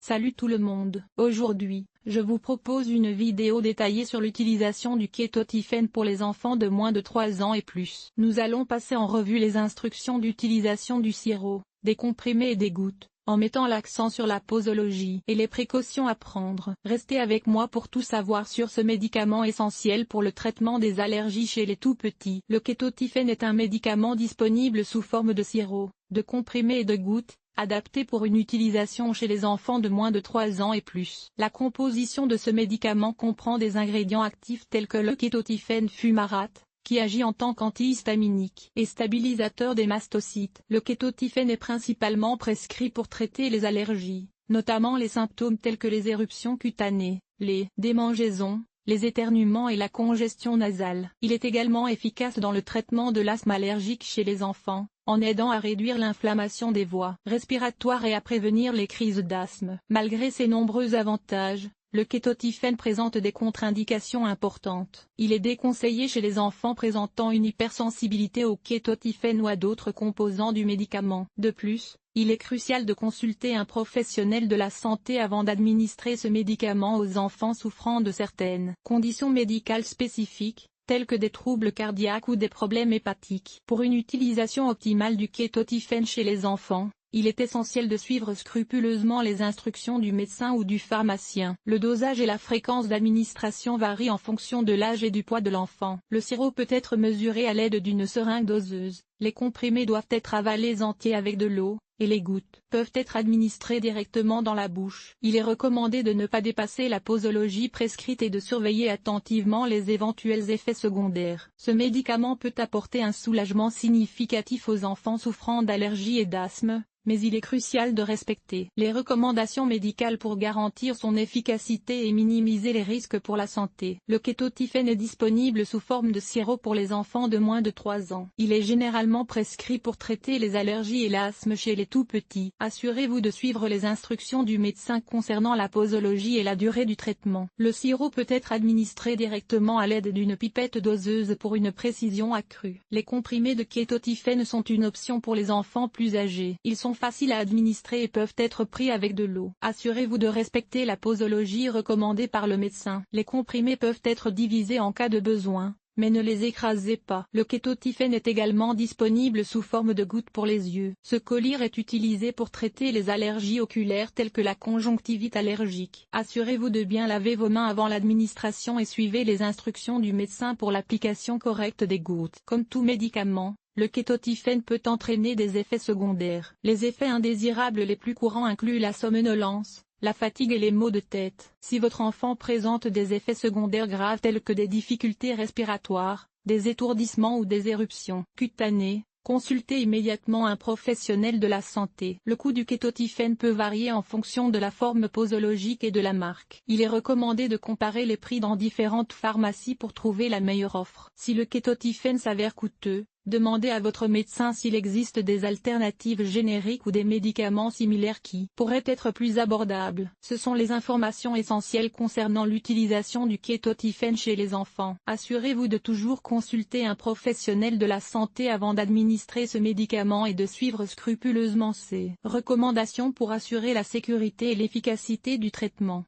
Salut tout le monde, aujourd'hui, je vous propose une vidéo détaillée sur l'utilisation du kétotifène pour les enfants de moins de 3 ans et plus. Nous allons passer en revue les instructions d'utilisation du sirop, des comprimés et des gouttes, en mettant l'accent sur la posologie et les précautions à prendre. Restez avec moi pour tout savoir sur ce médicament essentiel pour le traitement des allergies chez les tout-petits. Le kétotifène est un médicament disponible sous forme de sirop, de comprimés et de gouttes, adapté pour une utilisation chez les enfants de moins de 3 ans et plus. La composition de ce médicament comprend des ingrédients actifs tels que le kétotifène fumarate, qui agit en tant qu'antihistaminique et stabilisateur des mastocytes. Le kétotifène est principalement prescrit pour traiter les allergies, notamment les symptômes tels que les éruptions cutanées, les démangeaisons, les éternuements et la congestion nasale. Il est également efficace dans le traitement de l'asthme allergique chez les enfants, en aidant à réduire l'inflammation des voies respiratoires et à prévenir les crises d'asthme. Malgré ses nombreux avantages, le kétotifène présente des contre-indications importantes. Il est déconseillé chez les enfants présentant une hypersensibilité au kétotifène ou à d'autres composants du médicament. De plus, il est crucial de consulter un professionnel de la santé avant d'administrer ce médicament aux enfants souffrant de certaines conditions médicales spécifiques, tels que des troubles cardiaques ou des problèmes hépatiques. Pour une utilisation optimale du kétotifène chez les enfants, il est essentiel de suivre scrupuleusement les instructions du médecin ou du pharmacien. Le dosage et la fréquence d'administration varient en fonction de l'âge et du poids de l'enfant. Le sirop peut être mesuré à l'aide d'une seringue doseuse, les comprimés doivent être avalés entiers avec de l'eau, et les gouttes peuvent être administrées directement dans la bouche. Il est recommandé de ne pas dépasser la posologie prescrite et de surveiller attentivement les éventuels effets secondaires. Ce médicament peut apporter un soulagement significatif aux enfants souffrant d'allergies et d'asthme, mais il est crucial de respecter les recommandations médicales pour garantir son efficacité et minimiser les risques pour la santé. Le kétotifène est disponible sous forme de sirop pour les enfants de moins de 3 ans. Il est généralement prescrit pour traiter les allergies et l'asthme chez les tout-petits. Assurez-vous de suivre les instructions du médecin concernant la posologie et la durée du traitement. Le sirop peut être administré directement à l'aide d'une pipette doseuse pour une précision accrue. Les comprimés de kétotifène sont une option pour les enfants plus âgés. Ils sont faciles à administrer et peuvent être pris avec de l'eau. Assurez-vous de respecter la posologie recommandée par le médecin. Les comprimés peuvent être divisés en cas de besoin, mais ne les écrasez pas. Le kétotifène est également disponible sous forme de gouttes pour les yeux. Ce collyre est utilisé pour traiter les allergies oculaires telles que la conjonctivite allergique. Assurez-vous de bien laver vos mains avant l'administration et suivez les instructions du médecin pour l'application correcte des gouttes. Comme tout médicament, le kétotifène peut entraîner des effets secondaires. Les effets indésirables les plus courants incluent la somnolence, la fatigue et les maux de tête. Si votre enfant présente des effets secondaires graves tels que des difficultés respiratoires, des étourdissements ou des éruptions cutanées, consultez immédiatement un professionnel de la santé. Le coût du kétotifène peut varier en fonction de la forme posologique et de la marque. Il est recommandé de comparer les prix dans différentes pharmacies pour trouver la meilleure offre. Si le kétotifène s'avère coûteux, demandez à votre médecin s'il existe des alternatives génériques ou des médicaments similaires qui pourraient être plus abordables. Ce sont les informations essentielles concernant l'utilisation du kétotifène chez les enfants. Assurez-vous de toujours consulter un professionnel de la santé avant d'administrer ce médicament et de suivre scrupuleusement ses recommandations pour assurer la sécurité et l'efficacité du traitement.